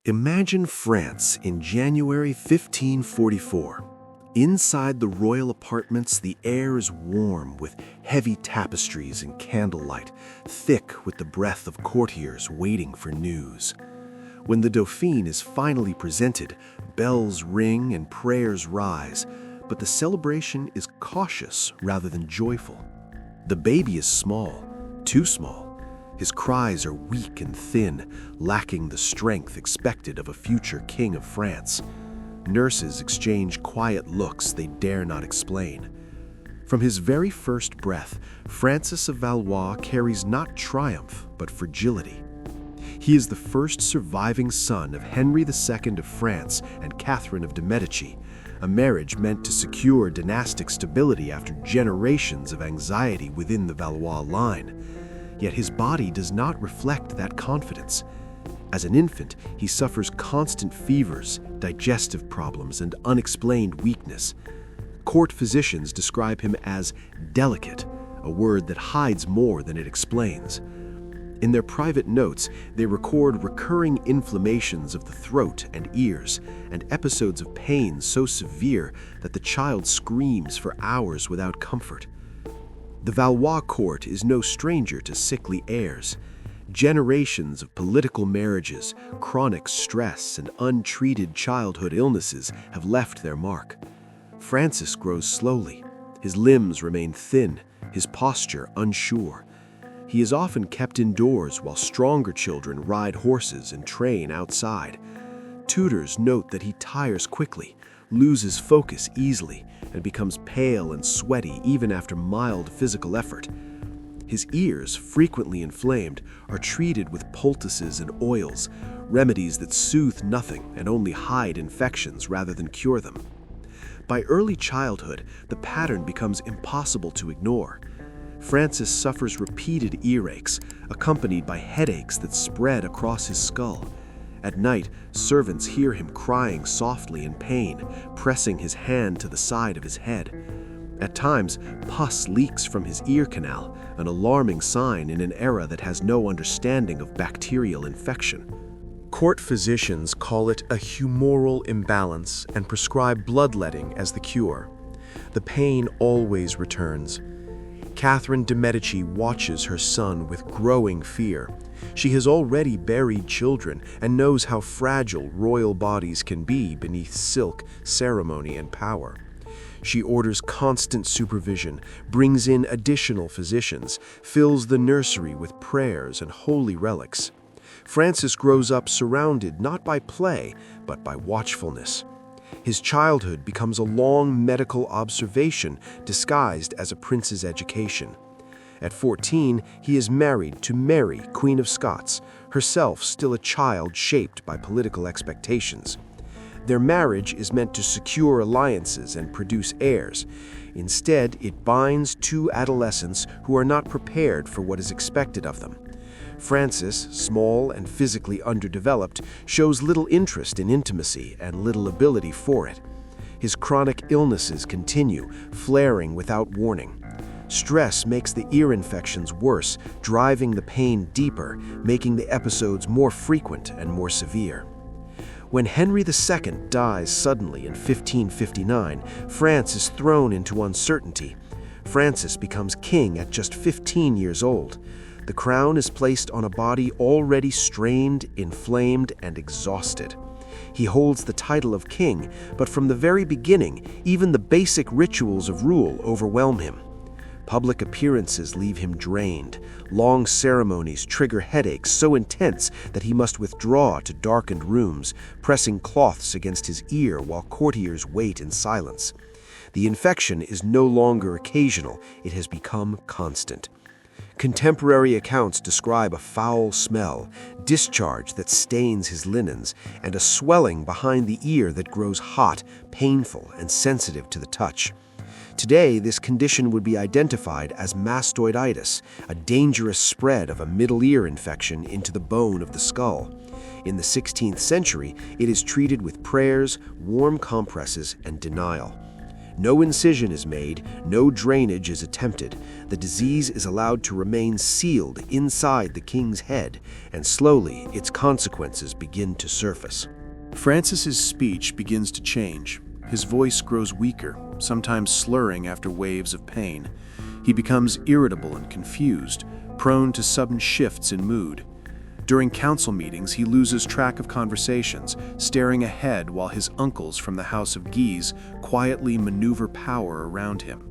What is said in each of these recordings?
Imagine France in January 1544. Inside the royal apartments, the air is warm with heavy tapestries and candlelight, thick with the breath of courtiers waiting for news. When the Dauphin is finally presented, bells ring and prayers rise, but the celebration is cautious rather than joyful. The baby is small, too small. His cries are weak and thin, lacking the strength expected of a future king of France. Nurses exchange quiet looks they dare not explain. From his very first breath, Francis of Valois carries not triumph, but fragility. He is the first surviving son of Henry II of France and Catherine of de' Medici, a marriage meant to secure dynastic stability after generations of anxiety within the Valois line. Yet his body does not reflect that confidence. As an infant, he suffers constant fevers, digestive problems, and unexplained weakness. Court physicians describe him as delicate, a word that hides more than it explains. In their private notes, they record recurring inflammations of the throat and ears, and episodes of pain so severe that the child screams for hours without comfort. The Valois court is no stranger to sickly heirs. Generations of political marriages, chronic stress, and untreated childhood illnesses have left their mark. Francis grows slowly. His limbs remain thin, his posture unsure. He is often kept indoors while stronger children ride horses and train outside. Tutors note that he tires quickly, loses focus easily, and becomes pale and sweaty even after mild physical effort. His ears, frequently inflamed, are treated with poultices and oils, remedies that soothe nothing and only hide infections rather than cure them. By early childhood, the pattern becomes impossible to ignore. Francis suffers repeated earaches, accompanied by headaches that spread across his skull. At night, servants hear him crying softly in pain, pressing his hand to the side of his head. At times, pus leaks from his ear canal, an alarming sign in an era that has no understanding of bacterial infection. Court physicians call it a humoral imbalance and prescribe bloodletting as the cure. The pain always returns. Catherine de' Medici watches her son with growing fear. She has already buried children and knows how fragile royal bodies can be beneath silk, ceremony, and power. She orders constant supervision, brings in additional physicians, fills the nursery with prayers and holy relics. Francis grows up surrounded not by play, but by watchfulness. His childhood becomes a long medical observation disguised as a prince's education. At 14, he is married to Mary, Queen of Scots, herself still a child shaped by political expectations. Their marriage is meant to secure alliances and produce heirs. Instead, it binds two adolescents who are not prepared for what is expected of them. Francis, small and physically underdeveloped, shows little interest in intimacy and little ability for it. His chronic illnesses continue, flaring without warning. Stress makes the ear infections worse, driving the pain deeper, making the episodes more frequent and more severe. When Henry II dies suddenly in 1559, France is thrown into uncertainty. Francis becomes king at just 15 years old. The crown is placed on a body already strained, inflamed, and exhausted. He holds the title of king, but from the very beginning, even the basic rituals of rule overwhelm him. Public appearances leave him drained. Long ceremonies trigger headaches so intense that he must withdraw to darkened rooms, pressing cloths against his ear while courtiers wait in silence. The infection is no longer occasional, it has become constant. Contemporary accounts describe a foul smell, discharge that stains his linens, and a swelling behind the ear that grows hot, painful, and sensitive to the touch. Today, this condition would be identified as mastoiditis, a dangerous spread of a middle ear infection into the bone of the skull. In the 16th century, it is treated with prayers, warm compresses, and denial. No incision is made, no drainage is attempted. the disease is allowed to remain sealed inside the king's head, and slowly its consequences begin to surface. Francis's speech begins to change. His voice grows weaker, sometimes slurring after waves of pain. He becomes irritable and confused, prone to sudden shifts in mood. During council meetings, he loses track of conversations, staring ahead while his uncles from the House of Guise quietly maneuver power around him.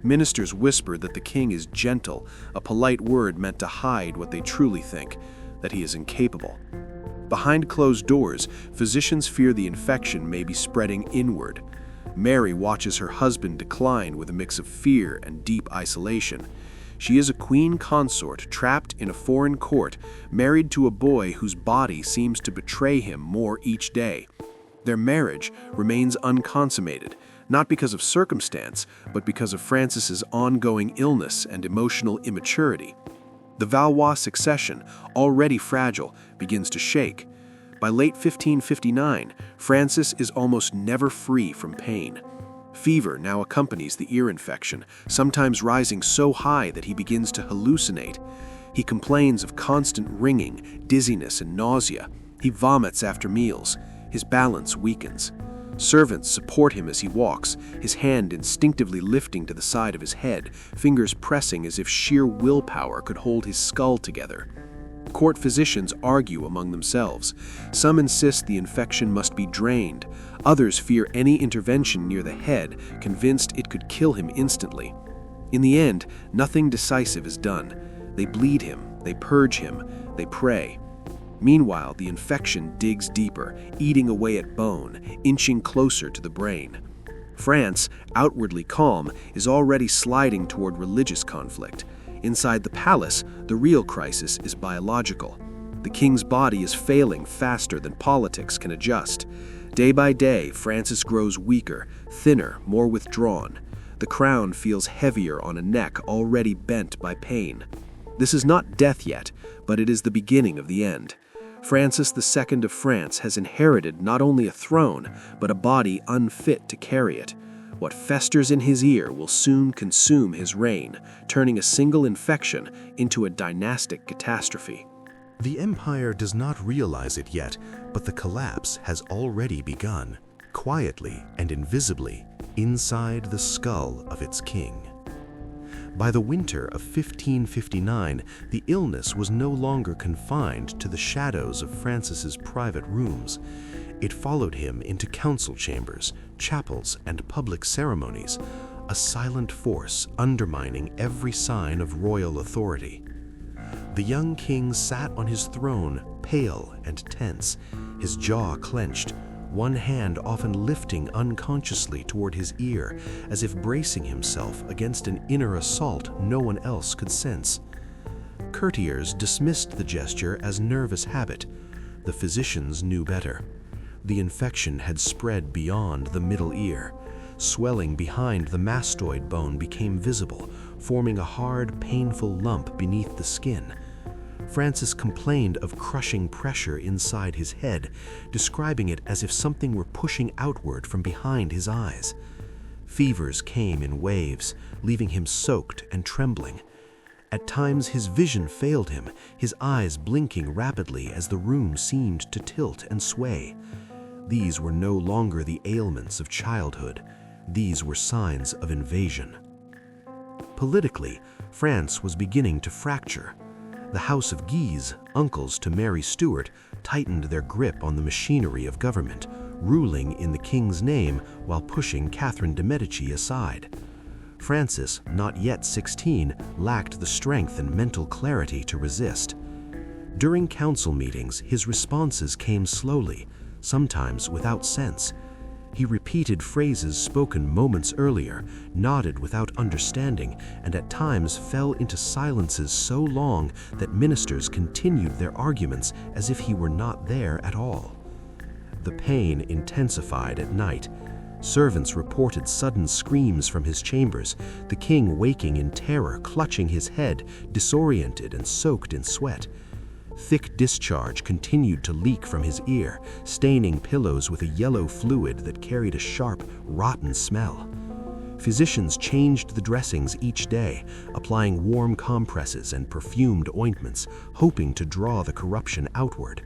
Ministers whisper that the king is gentle, a polite word meant to hide what they truly think, that he is incapable. Behind closed doors, physicians fear the infection may be spreading inward. Mary watches her husband decline with a mix of fear and deep isolation. She is a queen consort trapped in a foreign court, married to a boy whose body seems to betray him more each day. Their marriage remains unconsummated, not because of circumstance, but because of Francis's ongoing illness and emotional immaturity. The Valois succession, already fragile, begins to shake. By late 1559, Francis is almost never free from pain. Fever now accompanies the ear infection, sometimes rising so high that he begins to hallucinate. He complains of constant ringing, dizziness, and nausea. He vomits after meals. His balance weakens. Servants support him as he walks, his hand instinctively lifting to the side of his head, fingers pressing as if sheer willpower could hold his skull together. Court physicians argue among themselves. Some insist the infection must be drained. Others fear any intervention near the head, convinced it could kill him instantly. In the end, nothing decisive is done. They bleed him, they purge him, they pray. Meanwhile, the infection digs deeper, eating away at bone, inching closer to the brain. France, outwardly calm, is already sliding toward religious conflict. Inside the palace, the real crisis is biological. The king's body is failing faster than politics can adjust. Day by day, Francis grows weaker, thinner, more withdrawn. The crown feels heavier on a neck already bent by pain. This is not death yet, but it is the beginning of the end. Francis II of France has inherited not only a throne, but a body unfit to carry it. What festers in his ear will soon consume his reign, turning a single infection into a dynastic catastrophe. The empire does not realize it yet, but the collapse has already begun, quietly and invisibly, inside the skull of its king. By the winter of 1559, the illness was no longer confined to the shadows of Francis's private rooms. It followed him into council chambers, chapels, and public ceremonies, a silent force undermining every sign of royal authority. The young king sat on his throne, pale and tense, his jaw clenched, one hand often lifting unconsciously toward his ear, as if bracing himself against an inner assault no one else could sense. Courtiers dismissed the gesture as nervous habit. The physicians knew better. The infection had spread beyond the middle ear. Swelling behind the mastoid bone became visible, forming a hard, painful lump beneath the skin. Francis complained of crushing pressure inside his head, describing it as if something were pushing outward from behind his eyes. Fevers came in waves, leaving him soaked and trembling. At times his vision failed him, his eyes blinking rapidly as the room seemed to tilt and sway. These were no longer the ailments of childhood. These were signs of invasion. Politically, France was beginning to fracture. The House of Guise, uncles to Mary Stuart, tightened their grip on the machinery of government, ruling in the king's name while pushing Catherine de' Medici aside. Francis, not yet 16, lacked the strength and mental clarity to resist. During council meetings, his responses came slowly, sometimes without sense. He repeated phrases spoken moments earlier, nodded without understanding, and at times fell into silences so long that ministers continued their arguments as if he were not there at all. The pain intensified at night. Servants reported sudden screams from his chambers, the king waking in terror, clutching his head, disoriented and soaked in sweat. Thick discharge continued to leak from his ear, staining pillows with a yellow fluid that carried a sharp, rotten smell. Physicians changed the dressings each day, applying warm compresses and perfumed ointments, hoping to draw the corruption outward.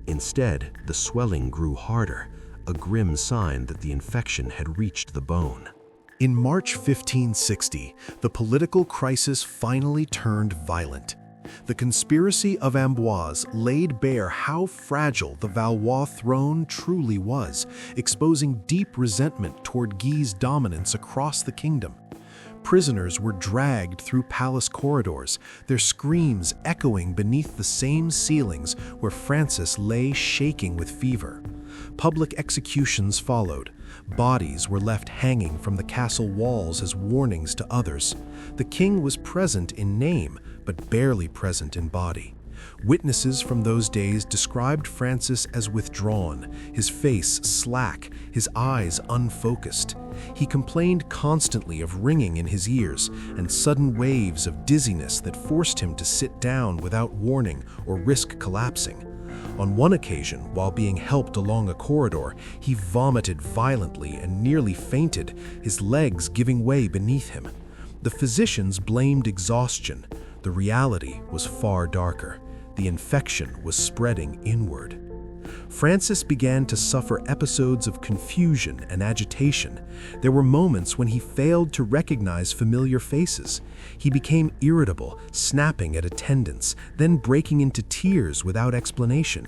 Instead, the swelling grew harder, a grim sign that the infection had reached the bone. In March 1560, the political crisis finally turned violent. The conspiracy of Amboise laid bare how fragile the Valois throne truly was, exposing deep resentment toward Guy's dominance across the kingdom. Prisoners were dragged through palace corridors, their screams echoing beneath the same ceilings where Francis lay shaking with fever. Public executions followed. Bodies were left hanging from the castle walls as warnings to others. The king was present in name, but barely present in body. Witnesses from those days described Francis as withdrawn, his face slack, his eyes unfocused. He complained constantly of ringing in his ears and sudden waves of dizziness that forced him to sit down without warning or risk collapsing. On one occasion, while being helped along a corridor, he vomited violently and nearly fainted, his legs giving way beneath him. The physicians blamed exhaustion. The reality was far darker. The infection was spreading inward. Francis began to suffer episodes of confusion and agitation. There were moments when he failed to recognize familiar faces. He became irritable, snapping at attendants, then breaking into tears without explanation.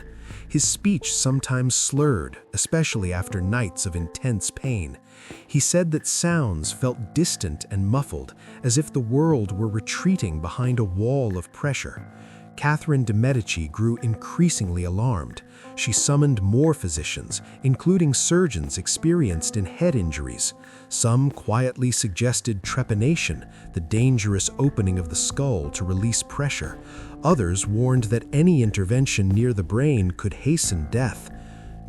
His speech sometimes slurred, especially after nights of intense pain. He said that sounds felt distant and muffled, as if the world were retreating behind a wall of pressure. Catherine de' Medici grew increasingly alarmed. She summoned more physicians, including surgeons experienced in head injuries. Some quietly suggested trepanation, the dangerous opening of the skull to release pressure. Others warned that any intervention near the brain could hasten death.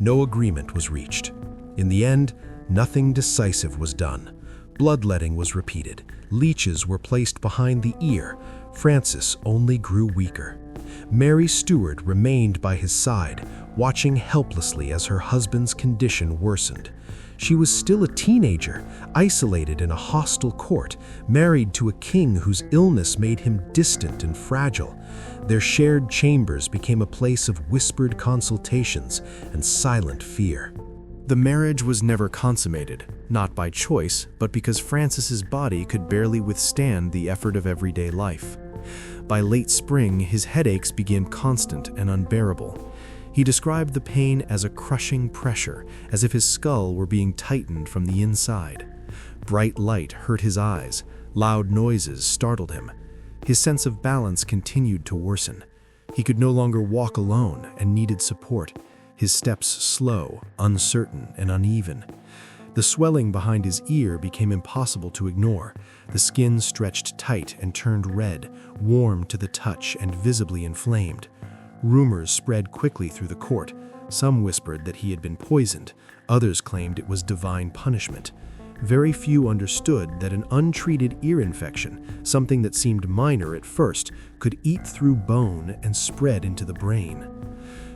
No agreement was reached. In the end, nothing decisive was done. Bloodletting was repeated. Leeches were placed behind the ear. Francis only grew weaker. Mary Stuart remained by his side, watching helplessly as her husband's condition worsened. She was still a teenager, isolated in a hostile court, married to a king whose illness made him distant and fragile. Their shared chambers became a place of whispered consultations and silent fear. The marriage was never consummated, not by choice, but because Francis's body could barely withstand the effort of everyday life. By late spring, his headaches began constant and unbearable. He described the pain as a crushing pressure, as if his skull were being tightened from the inside. Bright light hurt his eyes, loud noises startled him. His sense of balance continued to worsen. He could no longer walk alone and needed support. His steps slow, uncertain, and uneven. The swelling behind his ear became impossible to ignore. The skin stretched tight and turned red, warm to the touch and visibly inflamed. Rumors spread quickly through the court. Some whispered that he had been poisoned. Others claimed it was divine punishment. Very few understood that an untreated ear infection, something that seemed minor at first, could eat through bone and spread into the brain.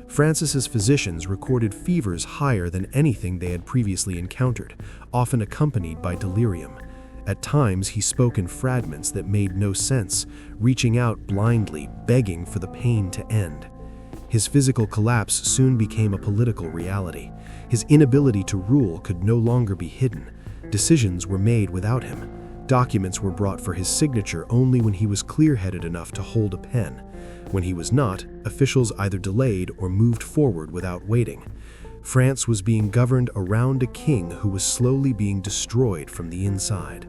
Francis's physicians recorded fevers higher than anything they had previously encountered, often accompanied by delirium. At times, he spoke in fragments that made no sense, reaching out blindly, begging for the pain to end. His physical collapse soon became a political reality. His inability to rule could no longer be hidden. Decisions were made without him. Documents were brought for his signature only when he was clear-headed enough to hold a pen. When he was not, officials either delayed or moved forward without waiting. France was being governed around a king who was slowly being destroyed from the inside.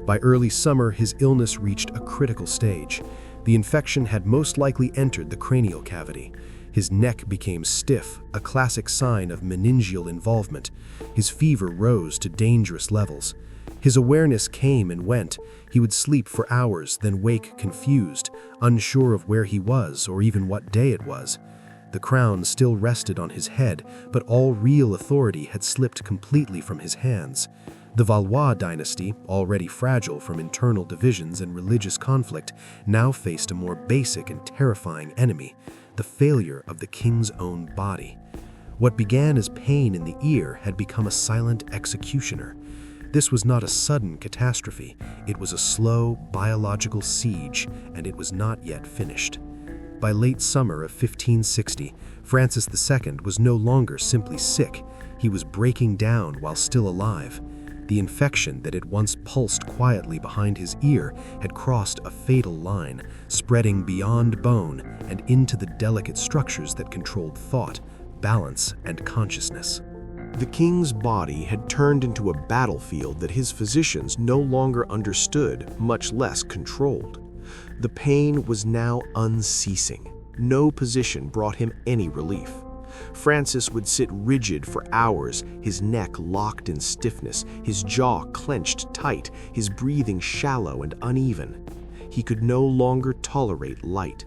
By early summer, his illness reached a critical stage. The infection had most likely entered the cranial cavity. His neck became stiff, a classic sign of meningeal involvement. His fever rose to dangerous levels. His awareness came and went. He would sleep for hours, then wake confused, unsure of where he was or even what day it was. The crown still rested on his head, but all real authority had slipped completely from his hands. The Valois dynasty, already fragile from internal divisions and religious conflict, now faced a more basic and terrifying enemy, the failure of the king's own body. What began as pain in the ear had become a silent executioner. This was not a sudden catastrophe. It was a slow, biological siege, and it was not yet finished. By late summer of 1560, Francis II was no longer simply sick. He was breaking down while still alive. The infection that had once pulsed quietly behind his ear had crossed a fatal line, spreading beyond bone and into the delicate structures that controlled thought, balance, and consciousness. The king's body had turned into a battlefield that his physicians no longer understood, much less controlled. The pain was now unceasing. No position brought him any relief. Francis would sit rigid for hours, his neck locked in stiffness, his jaw clenched tight, his breathing shallow and uneven. He could no longer tolerate light.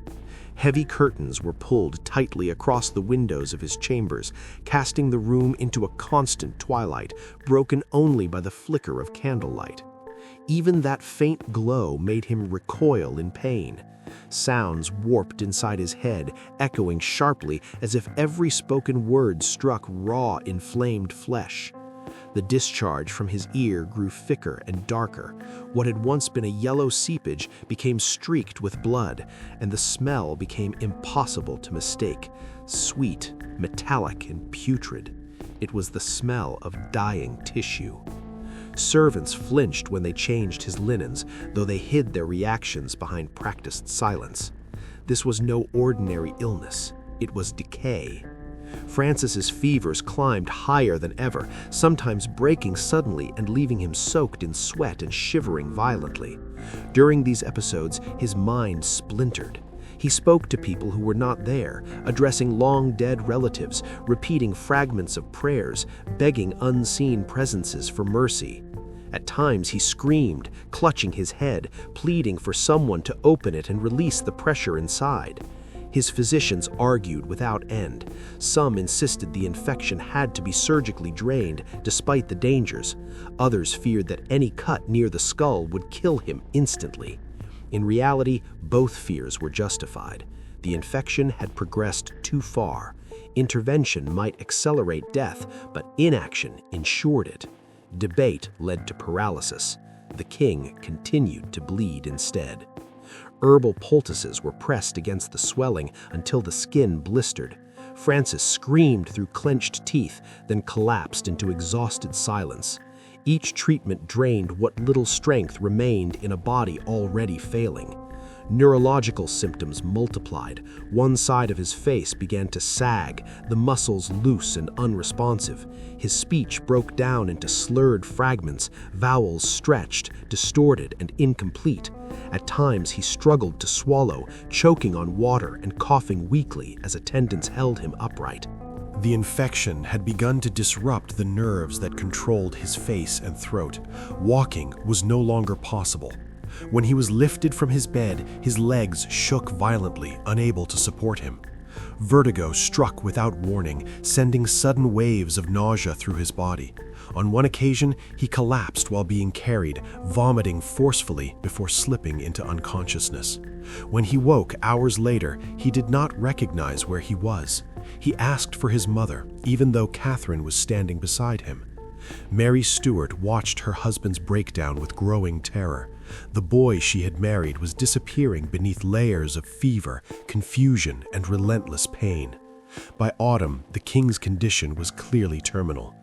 Heavy curtains were pulled tightly across the windows of his chambers, casting the room into a constant twilight, broken only by the flicker of candlelight. Even that faint glow made him recoil in pain. Sounds warped inside his head, echoing sharply as if every spoken word struck raw, inflamed flesh. The discharge from his ear grew thicker and darker. What had once been a yellow seepage became streaked with blood, and the smell became impossible to mistake. Sweet, metallic, and putrid. It was the smell of dying tissue. Servants flinched when they changed his linens, though they hid their reactions behind practiced silence. This was no ordinary illness. It was decay. Francis's fevers climbed higher than ever, sometimes breaking suddenly and leaving him soaked in sweat and shivering violently. During these episodes, his mind splintered. He spoke to people who were not there, addressing long-dead relatives, repeating fragments of prayers, begging unseen presences for mercy. At times he screamed, clutching his head, pleading for someone to open it and release the pressure inside. His physicians argued without end. Some insisted the infection had to be surgically drained, despite the dangers. Others feared that any cut near the skull would kill him instantly. In reality, both fears were justified. The infection had progressed too far. Intervention might accelerate death, but inaction ensured it. Debate led to paralysis. The king continued to bleed instead. Herbal poultices were pressed against the swelling until the skin blistered. Francis screamed through clenched teeth, then collapsed into exhausted silence. Each treatment drained what little strength remained in a body already failing. Neurological symptoms multiplied. One side of his face began to sag, the muscles loose and unresponsive. His speech broke down into slurred fragments, vowels stretched, distorted, and incomplete. At times he struggled to swallow, choking on water and coughing weakly as attendants held him upright. The infection had begun to disrupt the nerves that controlled his face and throat. Walking was no longer possible. When he was lifted from his bed, his legs shook violently, unable to support him. Vertigo struck without warning, sending sudden waves of nausea through his body. On one occasion, he collapsed while being carried, vomiting forcefully before slipping into unconsciousness. When he woke hours later, he did not recognize where he was. He asked for his mother, even though Catherine was standing beside him. Mary Stuart watched her husband's breakdown with growing terror. The boy she had married was disappearing beneath layers of fever, confusion, and relentless pain. By autumn, the king's condition was clearly terminal.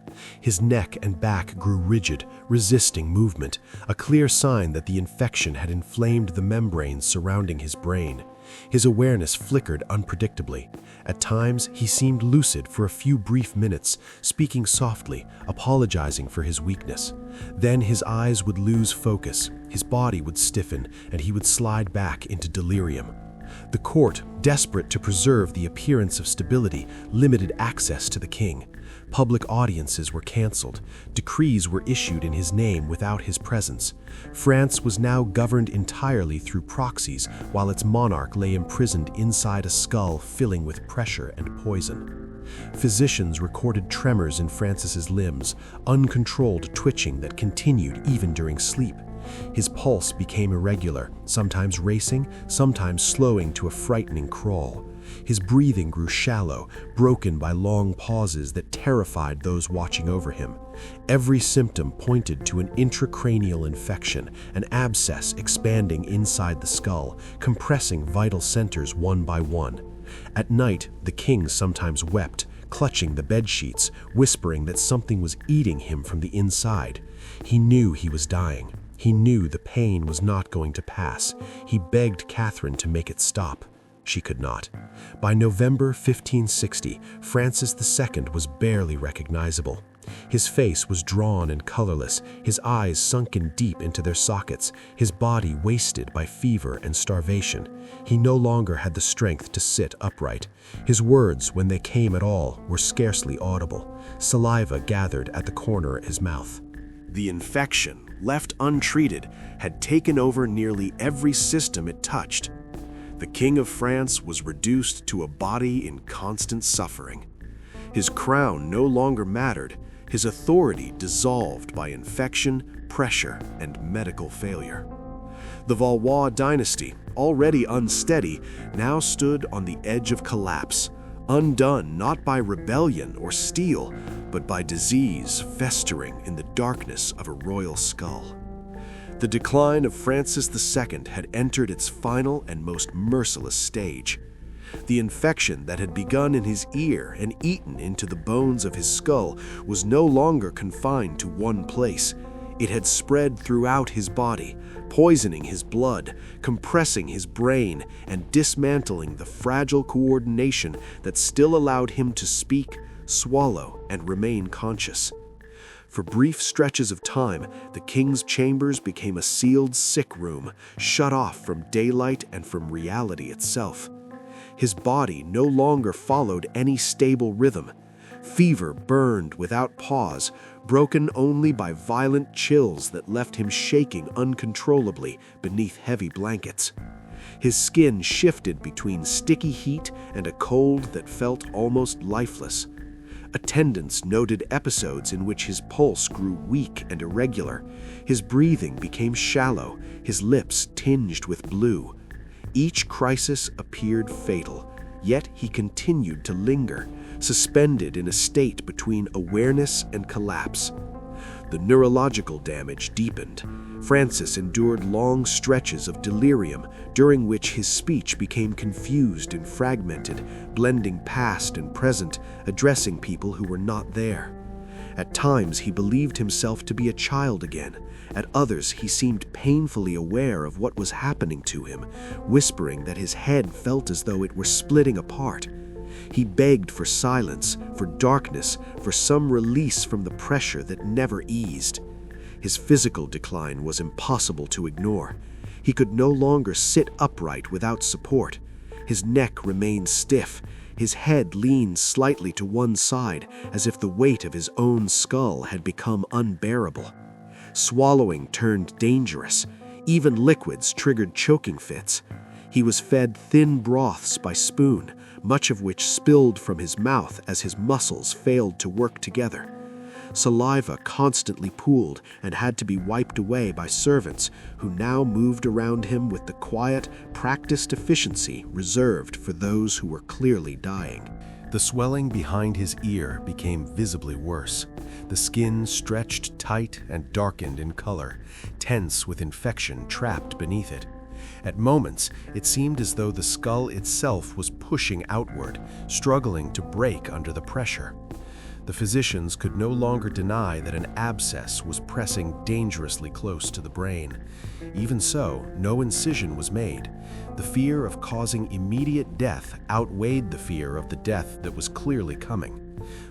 His neck and back grew rigid, resisting movement, a clear sign that the infection had inflamed the membranes surrounding his brain. His awareness flickered unpredictably. At times, he seemed lucid for a few brief minutes, speaking softly, apologizing for his weakness. Then his eyes would lose focus, his body would stiffen, and he would slide back into delirium. The court, desperate to preserve the appearance of stability, limited access to the king. Public audiences were canceled. Decrees were issued in his name without his presence. France was now governed entirely through proxies, while its monarch lay imprisoned inside a skull filling with pressure and poison. Physicians recorded tremors in Francis's limbs, uncontrolled twitching that continued even during sleep. His pulse became irregular, sometimes racing, sometimes slowing to a frightening crawl. His breathing grew shallow, broken by long pauses that terrified those watching over him. Every symptom pointed to an intracranial infection, an abscess expanding inside the skull, compressing vital centers one by one. At night, the king sometimes wept, clutching the bedsheets, whispering that something was eating him from the inside. He knew he was dying. He knew the pain was not going to pass. He begged Catherine to make it stop. She could not. By November 1560, Francis II was barely recognizable. His face was drawn and colorless, his eyes sunken deep into their sockets, his body wasted by fever and starvation. He no longer had the strength to sit upright. His words, when they came at all, were scarcely audible. Saliva gathered at the corner of his mouth. The infection, left untreated, had taken over nearly every system it touched. The King of France was reduced to a body in constant suffering. His crown no longer mattered, his authority dissolved by infection, pressure, and medical failure. The Valois dynasty, already unsteady, now stood on the edge of collapse, undone not by rebellion or steel, but by disease festering in the darkness of a royal skull. The decline of Francis II had entered its final and most merciless stage. The infection that had begun in his ear and eaten into the bones of his skull was no longer confined to one place. It had spread throughout his body, poisoning his blood, compressing his brain, and dismantling the fragile coordination that still allowed him to speak, swallow, and remain conscious. For brief stretches of time, the king's chambers became a sealed sick room, shut off from daylight and from reality itself. His body no longer followed any stable rhythm. Fever burned without pause, broken only by violent chills that left him shaking uncontrollably beneath heavy blankets. His skin shifted between sticky heat and a cold that felt almost lifeless. Attendants noted episodes in which his pulse grew weak and irregular. His breathing became shallow, his lips tinged with blue. Each crisis appeared fatal, yet he continued to linger, suspended in a state between awareness and collapse. The neurological damage deepened. Francis endured long stretches of delirium, during which his speech became confused and fragmented, blending past and present, addressing people who were not there. At times he believed himself to be a child again. At others he seemed painfully aware of what was happening to him, whispering that his head felt as though it were splitting apart. He begged for silence, for darkness, for some release from the pressure that never eased. His physical decline was impossible to ignore. He could no longer sit upright without support. His neck remained stiff. His head leaned slightly to one side, as if the weight of his own skull had become unbearable. Swallowing turned dangerous. Even liquids triggered choking fits. He was fed thin broths by spoon, much of which spilled from his mouth as his muscles failed to work together. Saliva constantly pooled and had to be wiped away by servants who now moved around him with the quiet, practiced efficiency reserved for those who were clearly dying. The swelling behind his ear became visibly worse. The skin stretched tight and darkened in color, tense with infection trapped beneath it. At moments, it seemed as though the skull itself was pushing outward, struggling to break under the pressure. The physicians could no longer deny that an abscess was pressing dangerously close to the brain. Even so, no incision was made. The fear of causing immediate death outweighed the fear of the death that was clearly coming.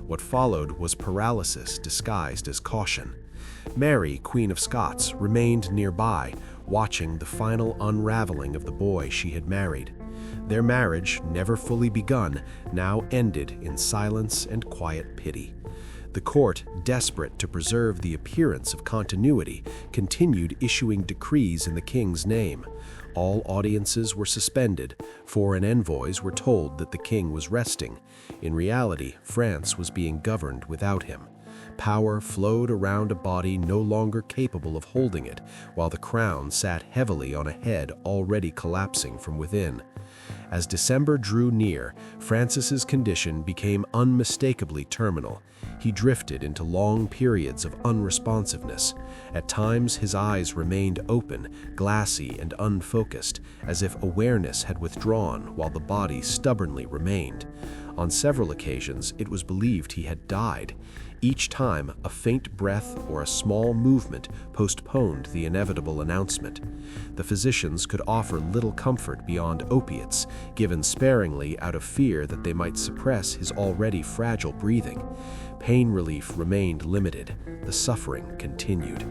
What followed was paralysis disguised as caution. Mary, Queen of Scots, remained nearby, watching the final unraveling of the boy she had married. Their marriage, never fully begun, now ended in silence and quiet pity. The court, desperate to preserve the appearance of continuity, continued issuing decrees in the king's name. All audiences were suspended. Foreign envoys were told that the king was resting. In reality, France was being governed without him. Power flowed around a body no longer capable of holding it, while the crown sat heavily on a head already collapsing from within. As December drew near, Francis's condition became unmistakably terminal. He drifted into long periods of unresponsiveness. At times, his eyes remained open, glassy and unfocused, as if awareness had withdrawn while the body stubbornly remained. On several occasions, it was believed he had died. Each time, a faint breath or a small movement postponed the inevitable announcement. The physicians could offer little comfort beyond opiates, given sparingly out of fear that they might suppress his already fragile breathing. Pain relief remained limited. The suffering continued.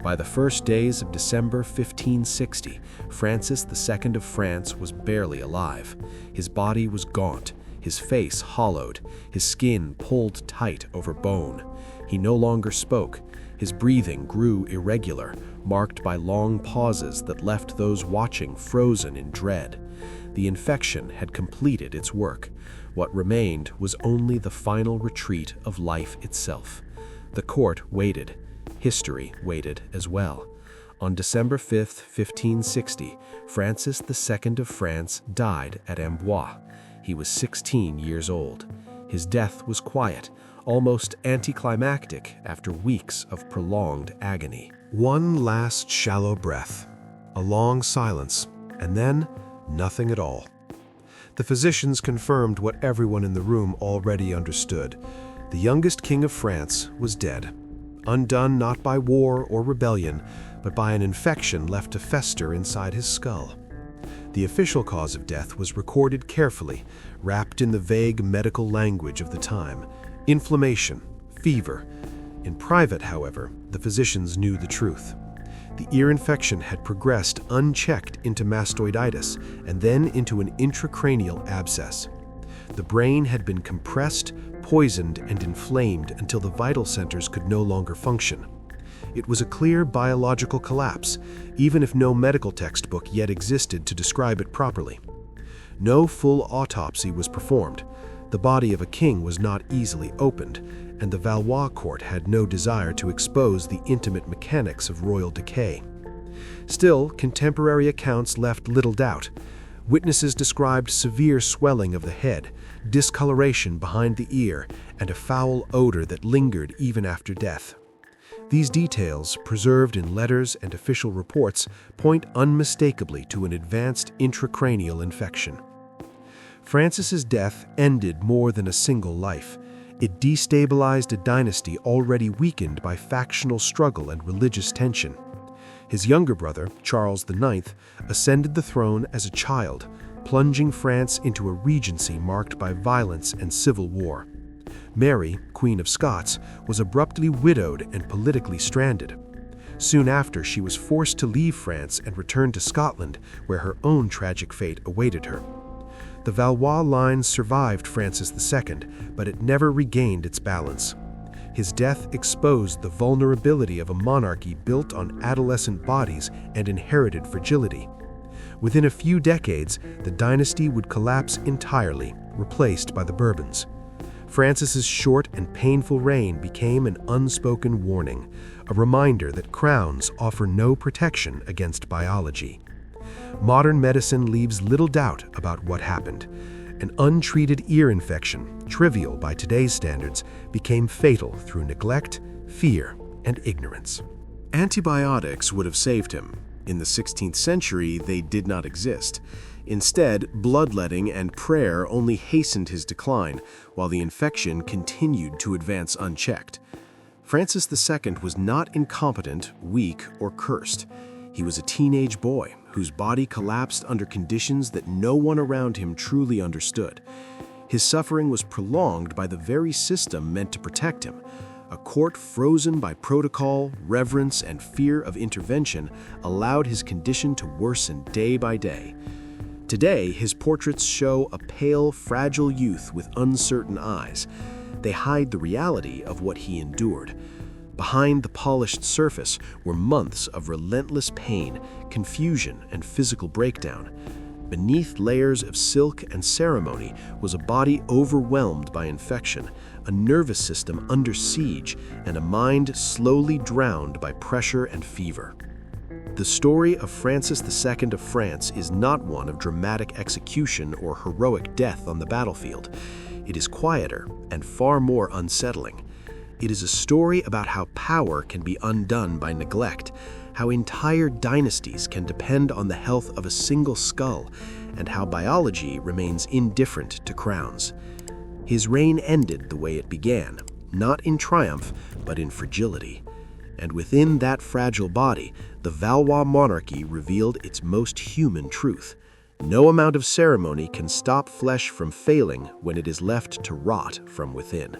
By the first days of December 1560, Francis II of France was barely alive. His body was gaunt, his face hollowed, his skin pulled tight over bone. He no longer spoke. His breathing grew irregular, marked by long pauses that left those watching frozen in dread. The infection had completed its work. What remained was only the final retreat of life itself. The court waited. History waited as well. On December 5, 1560, Francis II of France died at Amboise. He was 16 years old. His death was quiet, almost anticlimactic after weeks of prolonged agony. One last shallow breath, a long silence, and then nothing at all. The physicians confirmed what everyone in the room already understood. The youngest king of France was dead, undone not by war or rebellion, but by an infection left to fester inside his skull. The official cause of death was recorded carefully, wrapped in the vague medical language of the time: inflammation, fever. In private, however, the physicians knew the truth. The ear infection had progressed unchecked into mastoiditis and then into an intracranial abscess. The brain had been compressed, poisoned, and inflamed until the vital centers could no longer function. It was a clear biological collapse, even if no medical textbook yet existed to describe it properly. No full autopsy was performed. The body of a king was not easily opened, and the Valois court had no desire to expose the intimate mechanics of royal decay. Still, contemporary accounts left little doubt. Witnesses described severe swelling of the head, discoloration behind the ear, and a foul odor that lingered even after death. These details, preserved in letters and official reports, point unmistakably to an advanced intracranial infection. Francis's death ended more than a single life. It destabilized a dynasty already weakened by factional struggle and religious tension. His younger brother, Charles IX, ascended the throne as a child, plunging France into a regency marked by violence and civil war. Mary, Queen of Scots, was abruptly widowed and politically stranded. Soon after, she was forced to leave France and return to Scotland, where her own tragic fate awaited her. The Valois line survived Francis II, but it never regained its balance. His death exposed the vulnerability of a monarchy built on adolescent bodies and inherited fragility. Within a few decades, the dynasty would collapse entirely, replaced by the Bourbons. Francis's short and painful reign became an unspoken warning, a reminder that crowns offer no protection against biology. Modern medicine leaves little doubt about what happened. An untreated ear infection, trivial by today's standards, became fatal through neglect, fear, and ignorance. Antibiotics would have saved him. In the 16th century, they did not exist. Instead, bloodletting and prayer only hastened his decline, while the infection continued to advance unchecked. Francis II was not incompetent, weak, or cursed. He was a teenage boy whose body collapsed under conditions that no one around him truly understood. His suffering was prolonged by the very system meant to protect him. A court frozen by protocol, reverence, and fear of intervention allowed his condition to worsen day by day. Today, his portraits show a pale, fragile youth with uncertain eyes. They hide the reality of what he endured. Behind the polished surface were months of relentless pain, confusion, and physical breakdown. Beneath layers of silk and ceremony was a body overwhelmed by infection, a nervous system under siege, and a mind slowly drowned by pressure and fever. The story of Francis II of France is not one of dramatic execution or heroic death on the battlefield. It is quieter and far more unsettling. It is a story about how power can be undone by neglect, how entire dynasties can depend on the health of a single skull, and how biology remains indifferent to crowns. His reign ended the way it began, not in triumph, but in fragility. And within that fragile body, the Valois monarchy revealed its most human truth. No amount of ceremony can stop flesh from failing when it is left to rot from within.